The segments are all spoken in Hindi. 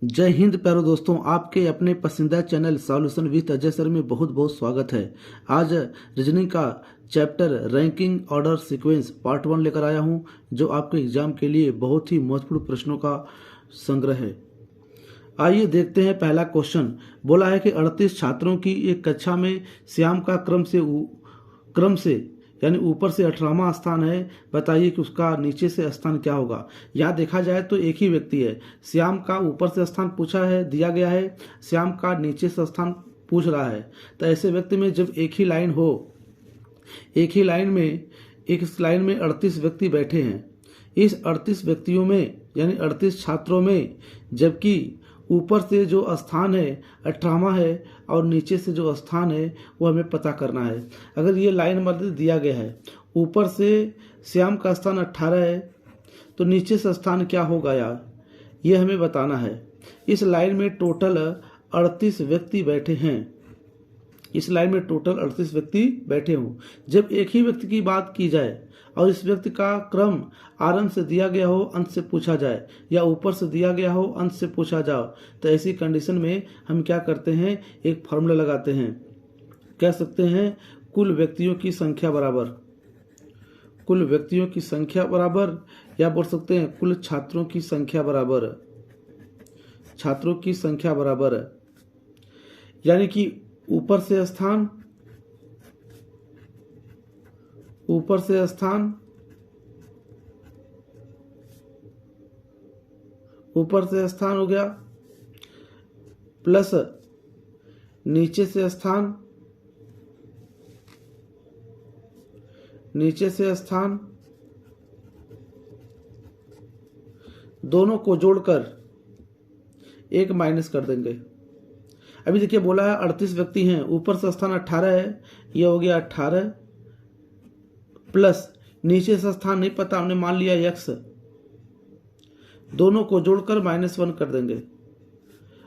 जय हिंद प्यारे दोस्तों, आपके अपने पसंदीदा channel solution with Ajay sir में बहुत बहुत स्वागत है। आज रीजनिंग का chapter ranking order sequence part 1 लेकर आया हूं, जो आपके एग्जाम के लिए बहुत ही महत्वपूर्ण प्रश्नों का संग्रह है। आइए देखते हैं। पहला क्वेश्चन बोला है कि 38 छात्रों की एक कक्षा में श्याम का क्रम से यानी ऊपर से 18वां स्थान है। बताइए कि उसका नीचे से स्थान क्या होगा। यहाँ देखा जाए तो एक ही व्यक्ति है। श्याम का ऊपर से स्थान पूछा है, दिया गया है। श्याम का नीचे से स्थान पूछ रहा है। तो ऐसे व्यक्ति में जब एक ही लाइन में 38 व्यक्ति बैठे हैं। इस 38 व्यक्तियों में यानी 38 छात्रों में, जबकि ऊपर से जो स्थान है 18वां है और नीचे से जो स्थान है वो हमें पता करना है। अगर ये लाइन मतलब दिया गया है, ऊपर से श्याम का स्थान 18 है तो नीचे से स्थान क्या होगा यार, ये हमें बताना है। इस लाइन में टोटल 38 व्यक्ति बैठे हैं। इस लाइन में टोटल 38 व्यक्ति बैठे हों। जब एक ही व्यक्ति की बात की जाए और इस व्यक्ति का क्रम आरंभ से दिया गया हो, अंत से पूछा जाए, या ऊपर से दिया गया हो, अंत से पूछा जाओ, तो ऐसी कंडीशन में हम क्या करते हैं, एक फॉर्मूला लगाते हैं। कह सकते हैं कुल व्यक्तियों की संख्या बराबर, या बोल सकते हैं कुल छात्रों की संख्या बराबर, यानी कि ऊपर से स्थान हो गया, प्लस नीचे से स्थान, दोनों को जोड़कर एक माइनस कर देंगे। अभी देखिए बोला है 38 व्यक्ति हैं, ऊपर से स्थान 18 है, ये हो गया 18 प्लस नीचे से स्थान नहीं पता, हमने मान लिया x, दोनों को जोड़कर -1 कर देंगे।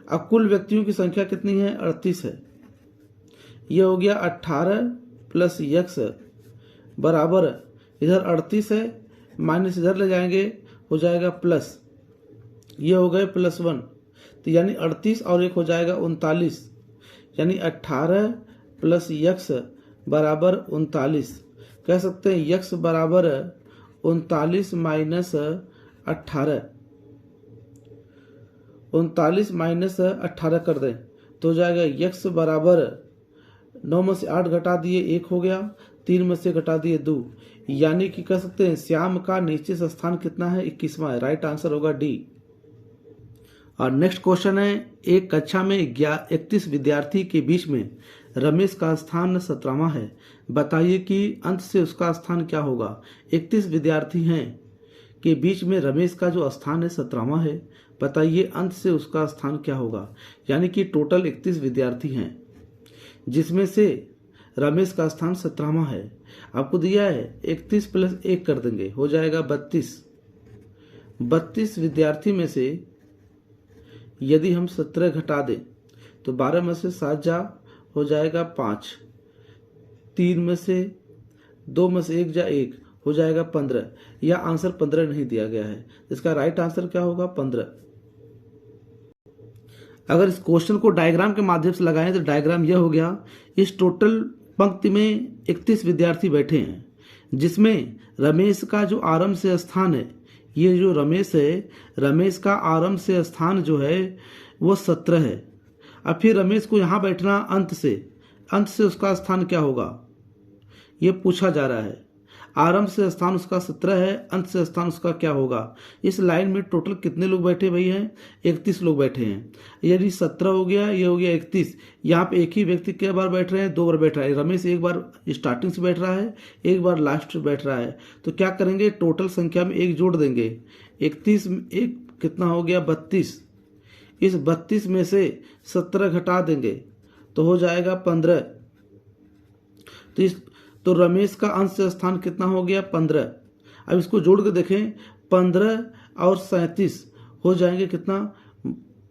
अब कुल व्यक्तियों की संख्या कितनी है, 38 है। ये हो गया 18 प्लस x बराबर, इधर 38 है, माइनस इधर ले जाएंगे, हो जाएगा प्लस, ये हो गए +1, तो यानी 38 और एक हो जाएगा 39, यानी 18 प्लस x बराबर 39। कह सकते हैं x बराबर 39 माइनस 18, 39 माइनस 18 कर दें तो हो जाएगा x बराबर 9 में से 8 घटा दिए 1 हो गया, 3 में से घटा दिए 2, यानी कि कह सकते हैं श्याम का नीचे से स्थान कितना है, 21वां है। राइट आंसर होगा डी। और नेक्स्ट क्वेश्चन है, एक कक्षा में 31 विद्यार्थी के बीच में रमेश का स्थान 17वां है। बताइए कि अंत से उसका स्थान क्या होगा। 31 विद्यार्थी हैं के बीच में रमेश का जो स्थान है 17वां है। बताइए अंत से उसका स्थान क्या होगा। यानी कि टोटल 31 विद्यार्थी हैं, जिसमें से रमेश का स्थान 17वां है। आपको दिया है 31 प्लस 1 कर देंगे, हो जाएगा 32। 32 विद्यार्थी में से यदि हम 17 घटा दें तो 12 में से 7 जा, हो जाएगा 5, 3 में से 2 में से 1 जा 1, हो जाएगा 15। या आंसर 15 नहीं दिया गया है, इसका राइट आंसर क्या होगा, 15। अगर इस क्वेश्चन को डायग्राम के माध्यम से लगाएं तो डायग्राम यह हो गया। इस टोटल पंक्ति में 31 विद्यार्थी बैठे हैं, जिसमें रमेश का जो आरंभ से स्थान है, ये जो रमेश है, रमेश का आरंभ से स्थान जो है वो 17 है। अब फिर रमेश को यहाँ बैठना अंत से उसका स्थान क्या होगा, ये पूछा जा रहा है। आरंभ से स्थान उसका 17 है, अंत से स्थान उसका क्या होगा। इस लाइन में टोटल कितने लोग बैठे भाई हैं, 31 लोग बैठे हैं। यदि 17 हो गया, ये हो गया 31, यहाँ पे एक ही व्यक्ति कई बार बैठ रहे हैं, 2 बार बैठ रहा है। रमेश एक बार स्टार्टिंग से बैठ रहा है, एक बार लास्ट में बैठ रहा है। तो क्या करेंगे, टोटल संख्या में 1 जोड़ देंगे। 31 में 1 कितना हो गया, 32। इस 32 में से 17 घटा देंगे तो हो जाएगा 15। तो रमेश का अंश से स्थान कितना हो गया, 15। अब इसको जोड़ के देखें, 15 और 37 हो जाएंगे कितना,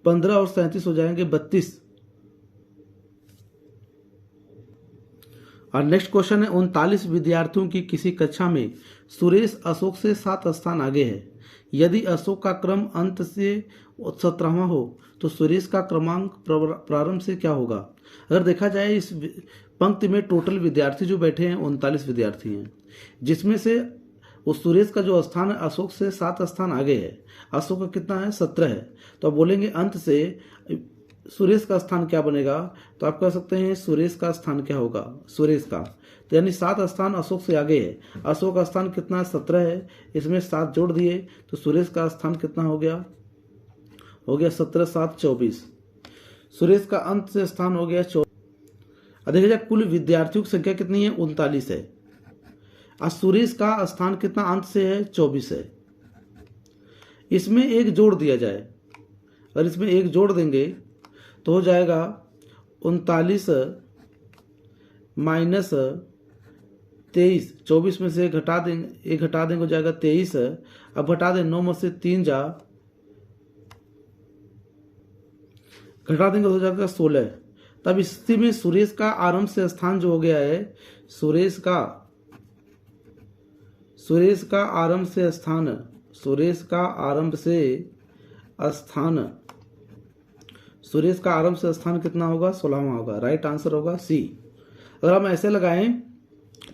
15 और 37 हो जाएंगे 32। और नेक्स्ट क्वेश्चन है, 39 विद्यार्थियों की किसी कक्षा में सुरेश अशोक से 7 स्थान आगे है। यदि अशोक का क्रम अंत से 17वां हो तो सुरेश का क्रमांक प्रारंभ से क्या होगा। अगर देखा जाए इस पंक्ति में टोटल विद्यार्थी जो बैठे हैं 39 विद्यार्थी हैं, जिसमें से उस सुरेश का जो स्थान है अशोक से 7 स्थान आगे है। अशोक का कितना है 17 है। तो आप बोलेंगे अंत से सुरेश का स्थान क्या बनेगा, तो आप कह सकते हैं सुरेश का स्थान क्या होगा, सुरेश का, तो यानी 7 स्थान अशोक से आगे है। अशोक का स्थान कितना 17 है, इसमें 7 जोड़ दिए तो सुरेश का स्थान कितना हो गया 17 7 24। सुरेश का अंत से स्थान हो गया 24। अब देखिए कुल विद्यार्थियों की संख्या कितनी है 39 है। और सुरेश का स्थान कितना अंत से है 24 है। इसमें एक जोड़ दिया जाए, अगर इसमें एक जोड़ देंगे तो हो जाएगा 39 माइनस 23। 24 में से एक घटा देंगे हो जाएगा 23। अब घटा दें 9 में से 3 जा, घटा देंगे हो जाएगा 16। तब इस स्थिति में सुरेश का आरंभ से स्थान जो हो गया है, सुरेश का आरंभ से स्थान, सुरेश का आरंभ से स्थान कितना होगा 16वां होगा। राइट आंसर होगा सी। अगर हम ऐसे लगाएं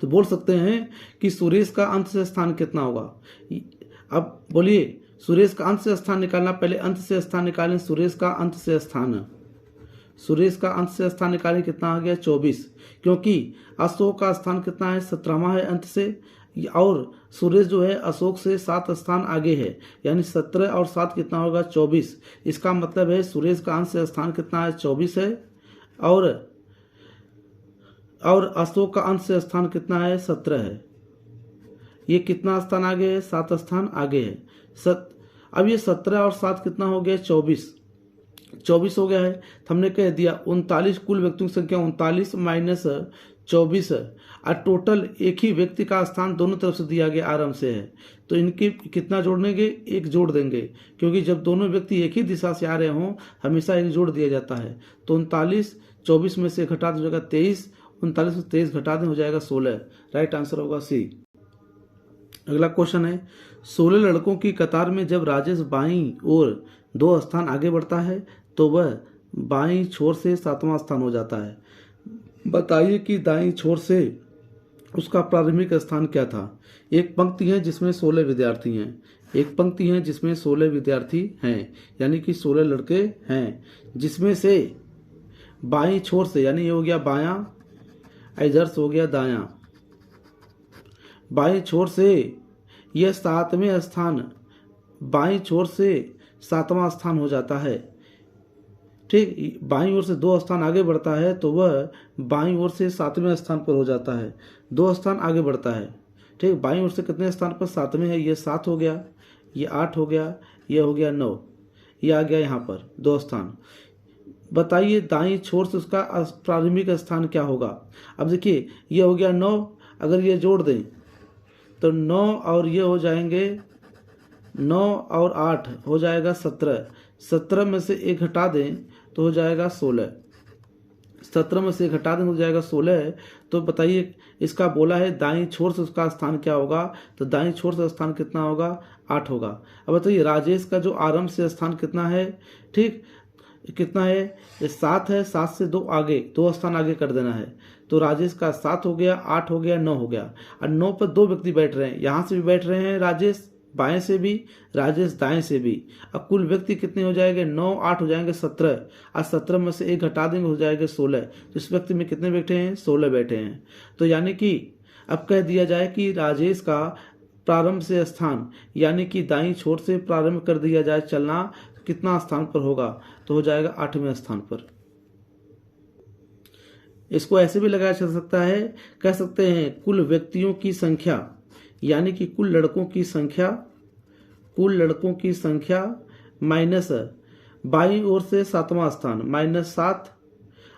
तो बोल सकते हैं कि सुरेश का अंत से स्थान कितना होगा। अब बोलिए सुरेश का अंत से स्थान निकालना, पहले अंत से स्थान निकालें। सुरेश का अंत से स्थान निकालें, कितना आ गया 24, क्योंकि अशोक का स्थान कितना है 17वां है अंत से, और सुरेश जो है अशोक से 7 स्थान आगे है, यानी 17 और 7 कितना होगा 24। इसका मतलब है सुरेश का अंत से स्थान कितना है 24 है, और अशोक का अंत से स्थान कितना है 17 है। ये कितना स्थान आगे है 7 स्थान आगे है। अब ये 17 और 7 कितना हो गया 24 हो गया है। तो हमने कह दिया 39 कुल व्यक्तियों की संख्या 39 माइनस 24 और टोटल एक ही व्यक्ति का स्थान दोनों तरफ से दिया गया आराम से है, तो इनके कितना जोड़नेंगे, एक जोड़ देंगे, क्योंकि जब दोनों व्यक्ति एक ही दिशा से आ रहे हों हमेशा एक जोड़ दिया जाता है। तो 39 24 में से घटा हो जाएगा 23, 39 में 23 घटा दें हो जाएगा 16। राइट आंसर होगा सी। अगला क्वेश्चन है 16 लड़कों की कतार में जब राजेश बाईं ओर 2 स्थान आगे बढ़ता है तो वह बाईं छोर से 7वां स्थान हो जाता है। बताइए कि दाईं छोर से उसका प्रारंभिक स्थान क्या था। एक पंक्ति है जिसमें 16 विद्यार्थी हैं, यानी कि 16 लड़के हैं, जिसमें से बाईं छोर से, यानी ये हो गया बायां, इधर से हो गया दायां, बाईं छोर से यह 7वें स्थान, बाईं छोर से 7वां स्थान हो जाता है। ठीक, बाईं ओर से 2 स्थान आगे बढ़ता है तो वह बाईं ओर से 7वें स्थान पर हो जाता है। 2 स्थान आगे बढ़ता है। ठीक, बाईं ओर से कितने स्थान पर 7वें है, ये 7 हो गया, ये 8 हो गया, ये हो गया 9, ये आ गया यहाँ पर 2 स्थान। बताइए दाईं छोर से उसका प्रारंभिक स्थान क्या होगा। अब देखिए ये हो गया 9, अगर ये जोड़ दें तो 9 और ये हो जाएंगे 9 और 8 हो जाएगा 17। 17 में से एक घटा दें तो हो जाएगा 16। 17 में से एक घटा दें हो जाएगा 16। तो बताइए इसका बोला है दाईं छोर से उसका स्थान क्या होगा, तो दाईं छोर से स्थान कितना होगा 8 होगा। अब बताइए राजेश का जो आरंभ से स्थान कितना है, ठीक कितना है, ये 7 है, 7 से 2 आगे, 2 स्थान आगे कर देना है। तो राजेश का 7 हो गया, 8 हो गया, 9 हो गया। और 9 पर 2 व्यक्ति बैठ रहे हैं, यहाँ से भी बैठ रहे हैं राजेश बाएं से भी, राजेश दाएं से भी। अब कुल व्यक्ति कितने हो जाएंगे 9 8 हो जाएंगे 17, और 17 में से एक घटा देंगे हो जाएगा 16। तो इस व्यक्ति में कितने बैठे हैं 16 बैठे हैं। तो यानी कि अब कह दिया जाए कि राजेश का प्रारंभ से स्थान, यानी कि दाईं छोर से प्रारंभ कर दिया जाए चलना, कितना स्थान पर होगा, तो हो जाएगा 8वें स्थान पर। इसको ऐसे भी लगाया जा सकता है, कह सकते हैं कुल व्यक्तियों की संख्या, यानी कि कुल लड़कों की संख्या माइनस बाईं ओर से 7वां स्थान -7,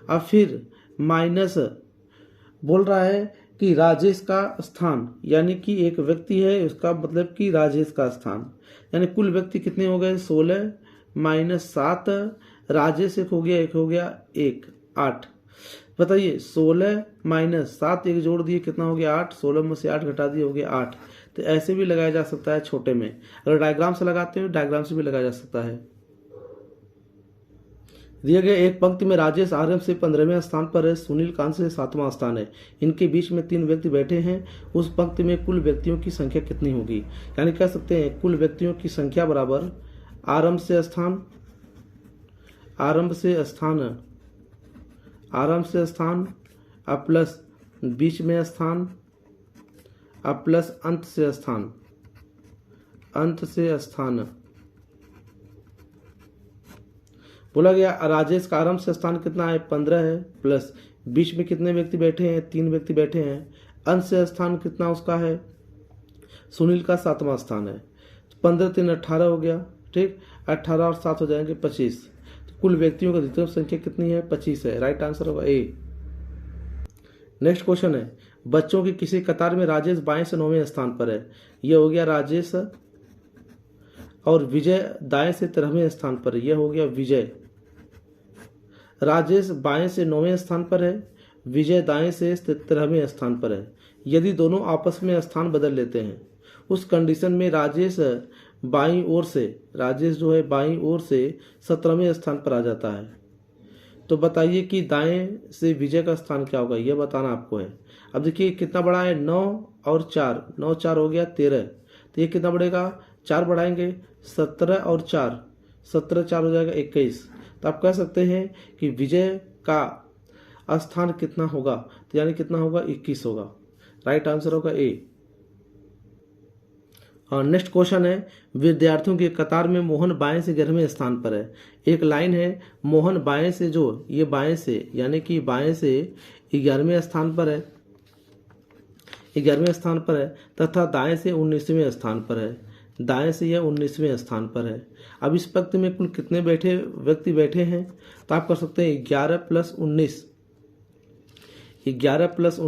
और फिर माइनस बोल रहा है कि राजेश का स्थान, यानी कि एक व्यक्ति है उसका मतलब कि राजेश का स्थान, यानी कुल व्यक्ति कितने हो गए 16 -7, राजेश एक हो गया 1 8। बताइए 16 -7 एक जोड़ दिए कितना हो गया 8, 16 में से 8 घटा दिए हो गया 8। तो ऐसे भी लगाया जा सकता है छोटे में। अगर डायग्राम से लगाते हो डायग्राम से भी लगाया जा सकता है। दिए गए एक पंक्ति में राजेश आर्यन से 15वें स्थान पर है, सुनील कांत से 7वां स्थान है। इनके बीच में 3 व्यक्ति बैठे हैं। उस पंक्ति में कुल व्यक्तियों की संख्या कितनी होगी? यानी कह सकते हैं कुल व्यक्तियों की संख्या बराबर आरंभ से स्थान अब प्लस बीच में स्थान अब प्लस अंत से स्थान। बोला गया राजेश का आरंभ से स्थान कितना है? 15 है, प्लस बीच में कितने व्यक्ति बैठे हैं? 3 व्यक्ति बैठे हैं। अंत से स्थान कितना उसका है? सुनील का 7वां स्थान है। 15 3 18 हो गया, ठीक। 18 और 7 हो जाएंगे 25। तो कुल व्यक्तियों की अधिकतम संख्या कितनी है? 25 है। राइट आंसर होगा ए। नेक्स्ट क्वेश्चन है, बच्चों की किसी कतार में राजेश बाएं से 9वें स्थान पर है। यह हो गया राजेश, और विजय दाएं से 13वें स्थान पर है। यह हो गया विजय। राजेश बाएं से 9वें स्थान पर है, विजय दाएं से 13वें स्थान पर है। यदि दोनों आपस में स्थान बदल लेते हैं उस कंडीशन में राजेश बाईं ओर से 17वें स्थान पर आ जाता है। तो बताइए कि दाएं से विजय का स्थान क्या होगा, यह बताना आपको है। अब देखिए कितना बड़ा है, 9 और 4, 9 4 हो गया 13। तो ये कितना बढ़ेगा? 4 बढ़ाएंगे, 17 और 4, 17 4 हो जाएगा 21। तो आप कह सकते हैं कि विजय का स्थान कितना होगा? तो यानी कितना होगा? 21 होगा। राइट आंसर होगा ए। और नेक्स्ट क्वेश्चन है, विद्यार्थियों की कतार में मोहन बाएं से 11वें स्थान पर है। एक लाइन है, मोहन बाएं से, जो ये बाएं से यानी कि बाएं से 11वें स्थान पर है, 11वें स्थान पर है, तथा दाएं से 19वें स्थान पर है। दाएं से यह 19वें स्थान पर है। अब इस पंक्ति में कुल कितने व्यक्ति बैठे हैं? तो आप कर सकते हैं 11 प्लस 19, 11 प्लस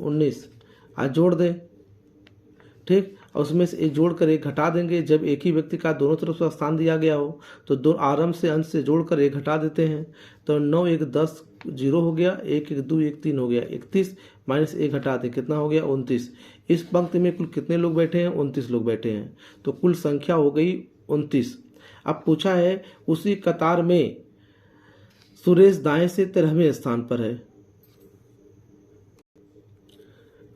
19 आज जोड़ दें, ठीक। और उसमें से एक जोड़कर एक घटा देंगे। जब एक ही व्यक्ति का दोनों तरफ से स्थान दिया गया हो तो दो आरंभ से अंत से जोड़कर एक घटा देते हैं। तो 9 1 10 0 हो गया, 1 1 2 1 3 हो गया, 31 माइनस 1 घटा दें, कितना हो गया? 29। इस पंक्ति में कुल कितने लोग बैठे हैं? 29 लोग बैठे हैं। तो कुल संख्या हो गई 29। अब पूछा है उसी कतार में सुरेश दाएं से 13वें स्थान पर है।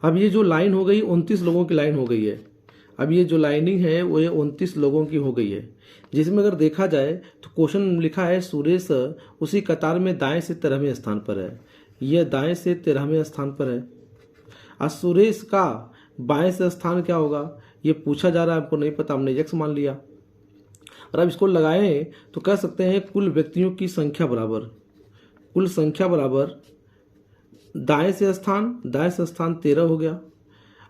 अब ये जो लाइन हो गई 29 लोगों की लाइन हो गई है। अब ये जो लाइनिंग है वो ये 29 लोगों की हो गई है, जिसमें अगर देखा जाए तो क्वेश्चन लिखा है सुरेश उसी कतार में दाएं से 13वें स्थान पर है। यह दाएं से 13वें स्थान पर है। और सुरेश का बाएं से स्थान क्या होगा ये पूछा जा रहा है, हमको नहीं पता, हमने x मान लिया। और अब इसको लगाएं तो कह सकते हैं कुल व्यक्तियों की संख्या बराबर दाएं से स्थान 13 हो गया,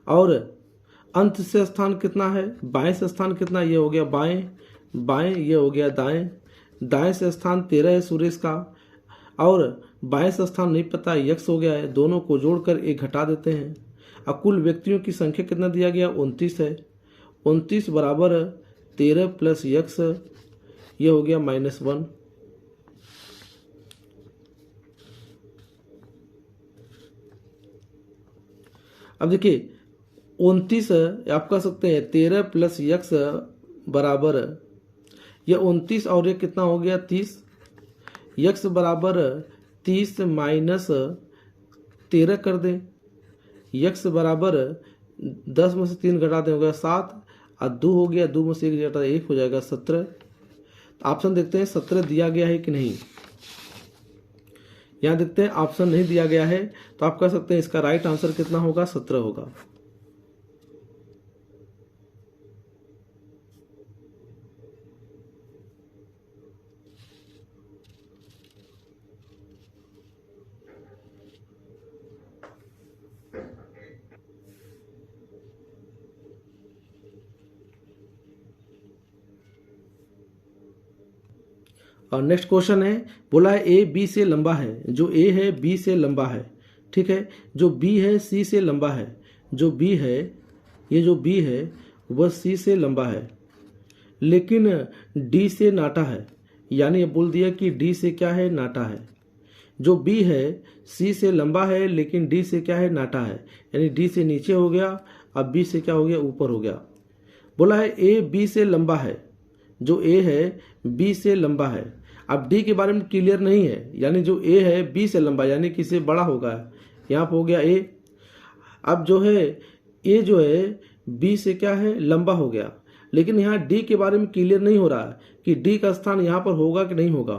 और अंत से स्थान कितना है? बाएं से स्थान कितना? ये हो गया बाएं, ये हो गया दाएं से स्थान 13 है सुरेश का, और बाएं से स्थान नहीं पता, x हो गया है। दोनों को जोड़कर एक घटा देते हैं। अब कुल व्यक्तियों की संख्या कितना दिया गया? 29 है। 29 बराबर 13 प्लस x, ये हो गया -1। अब देखिए 29 आप कह सकते हैं 13 प्लस x बराबर, यह 29 और ये कितना हो गया? 30। x बराबर 30 माइनस 13 कर दें। x बराबर 10 में से 3 घटा दें, हो गया 7, और 2 हो गया, 2 में से 1 घटा 1 हो जाएगा 17। तो ऑप्शन देखते हैं 17 दिया गया है कि नहीं। यहाँ देखते हैं ऑप्शन नहीं दिया गया है, तो आप कह सकते हैं इसका राइट आंसर कितना होगा? 17 होगा। और नेक्स्ट क्वेश्चन है, बोला है ए बी से लंबा है। जो ए है बी से लंबा है, ठीक है। जो बी है सी से लंबा है। जो बी है, ये जो बी है वह सी से लंबा है, लेकिन डी से नाटा है। यानी ये बोल दिया कि डी से क्या है? नाटा है। जो बी है सी से लंबा है लेकिन डी से क्या है, नाटा है, यानी डी से नीचे हो गया, अब बी से क्या हो गया, ऊपर हो गया। बोला है ए बी से लंबा है, जो ए है बी से लंबा है। अब डी के बारे में क्लियर नहीं है, यानी जो ए है बी से लंबा यानी किससे बड़ा होगा, यहाँ पर हो गया ए। अब जो है ए जो है बी से क्या है, लंबा हो गया, लेकिन यहाँ डी के बारे में क्लियर नहीं हो रहा है कि डी का स्थान यहाँ पर होगा कि नहीं होगा,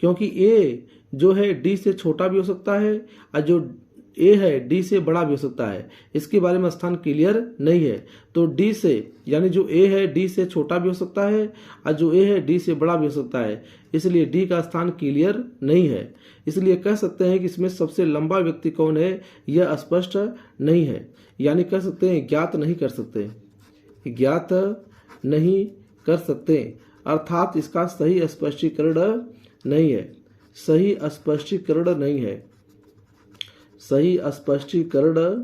क्योंकि ए जो है डी से छोटा भी हो सकता है और जो ए है डी से बड़ा भी हो सकता है, इसके बारे में स्थान क्लियर नहीं है। तो डी से यानी जो ए है डी से छोटा भी हो सकता है और जो ए है डी से बड़ा भी हो सकता है, इसलिए डी का स्थान क्लियर नहीं है। इसलिए कह सकते हैं कि इसमें सबसे लंबा व्यक्ति कौन है यह स्पष्ट नहीं है, यानी कह सकते हैं ज्ञात नहीं कर सकते, ज्ञात नहीं कर सकते, अर्थात इसका सही स्पष्टीकरण नहीं है, सही स्पष्टीकरण नहीं है, सही स्पष्टीकरण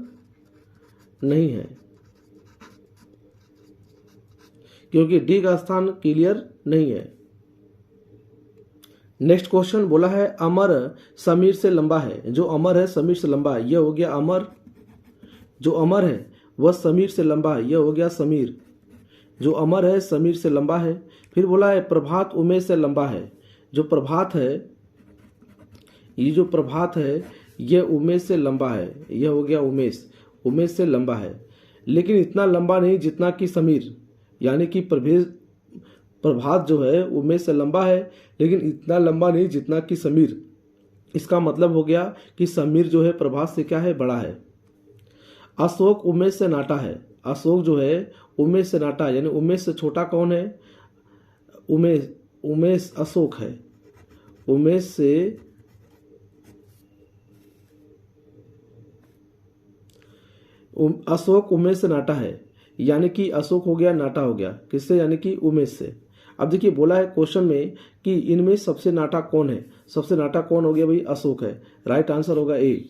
नहीं है, क्योंकि डी का स्थान क्लियर नहीं है। नेक्स्ट क्वेश्चन बोला है अमर समीर से लंबा है, जो अमर है समीर से लंबा है, यह हो गया अमर। जो अमर है वह समीर से लंबा है, यह हो गया समीर। जो अमर है समीर से लंबा है। फिर बोला है प्रभात उमेश से लंबा है, जो प्रभात है, ये जो प्रभात है यह उमेश से लंबा है, यह हो गया उमेश, उमेश से लंबा है, लेकिन इतना लंबा नहीं जितना कि समीर, यानी कि प्रभात जो है उमेश से लंबा है लेकिन इतना लंबा नहीं जितना कि समीर। इसका मतलब हो गया कि समीर जो है प्रभात से क्या है, बड़ा है। अशोक उमेश से नाटा है, अशोक जो है उमेश से नाटा है, यानी उमेश से छोटा कौन है, उमेश अशोक है, उमेश से अशोक उमेश से नाटा है, यानी कि अशोक हो गया नाटा हो गया, किससे, यानी कि उमेश से। अब देखिए बोला है क्वेश्चन में कि इनमें सबसे नाटा कौन है, सबसे नाटा कौन हो गया भाई, अशोक है, राइट आंसर होगा ए।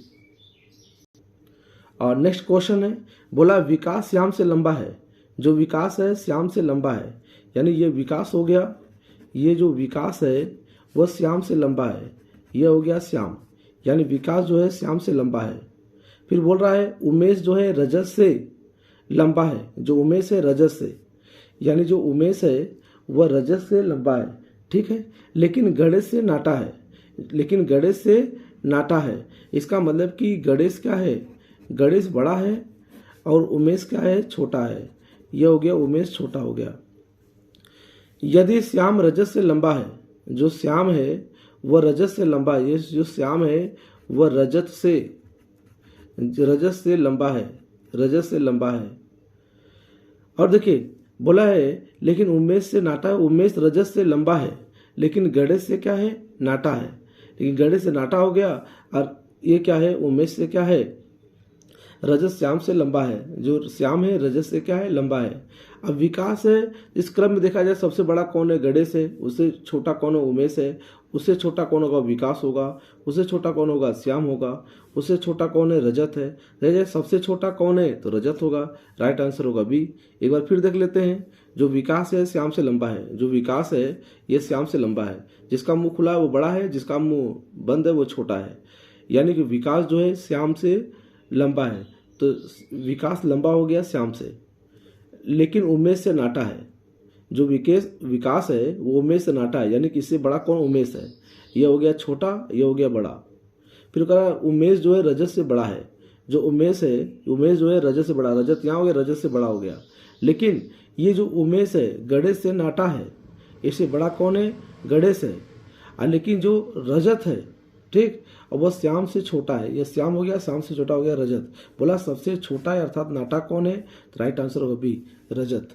और नेक्स्ट क्वेश्चन है बोला विकास श्याम से लंबा है, जो विकास है श्याम से लंबा है, यानी ये विकास हो गया, ये जो विकास है वह श्याम से लंबा है, यह हो गया श्याम, यानी विकास जो है श्याम से लंबा है। फिर बोल रहा है उमेश जो है रजत से लंबा है, जो उमेश है रजत से, यानी जो उमेश है वह रजत से लंबा है, ठीक है, लेकिन गणेश से नाटा है, लेकिन गणेश से नाटा है। इसका मतलब कि गणेश क्या है, गणेश बड़ा है और उमेश क्या है, छोटा है, यह हो गया उमेश छोटा हो गया। यदि श्याम रजत से लंबा है, जो श्याम है वह रजत से लंबा है, ये जो श्याम है वह रजत से लंबा है, रजत से लंबा है। और देखिए बोला है लेकिन उमेश से नाटा है, उमेश रजत से लंबा है लेकिन गणेश से क्या है, नाटा है, लेकिन गणेश से नाटा हो गया और ये क्या है, उमेश से क्या है, रजत श्याम से लंबा है, जो श्याम है रजत से क्या है, लंबा है। अब विकास है, इस क्रम में देखा जाए सबसे बड़ा कौन है, गणेश है, उससे छोटा कौन है, उमेश है, उससे छोटा कौन होगा, विकास होगा, उससे छोटा कौन होगा, श्याम होगा, उससे छोटा कौन है, रजत है, रजत सबसे छोटा कौन है, तो रजत होगा, राइट आंसर होगा बी। एक बार फिर देख लेते हैं, जो विकास है श्याम से लंबा है, जो विकास है ये श्याम से लंबा है, जिसका मुंह खुला है वो बड़ा है, जिसका मुंह बंद है वो छोटा है, यानी कि विकास जो है श्याम से लंबा है, तो विकास लंबा हो गया श्याम से, लेकिन उमेश से नाटा है, जो विकास है वो उमेश से नाटा है, यानी कि इससे बड़ा कौन, उमेश है, यह हो गया छोटा, यह हो गया बड़ा। फिर कहा उमेश जो है रजत से बड़ा है, जो उमेश है, उमेश जो है रजत से बड़ा, रजत यहाँ हो गया, रजत से बड़ा हो गया, लेकिन ये जो उमेश है गणेश से नाटा है, इससे बड़ा कौन है, गणेश है, लेकिन जो रजत है, ठीक, और वह श्याम से छोटा है, यह श्याम हो गया, श्याम से छोटा हो गया रजत। बोला सबसे छोटा है अर्थात नाटा कौन है, तो राइट आंसर होगा बी, रजत।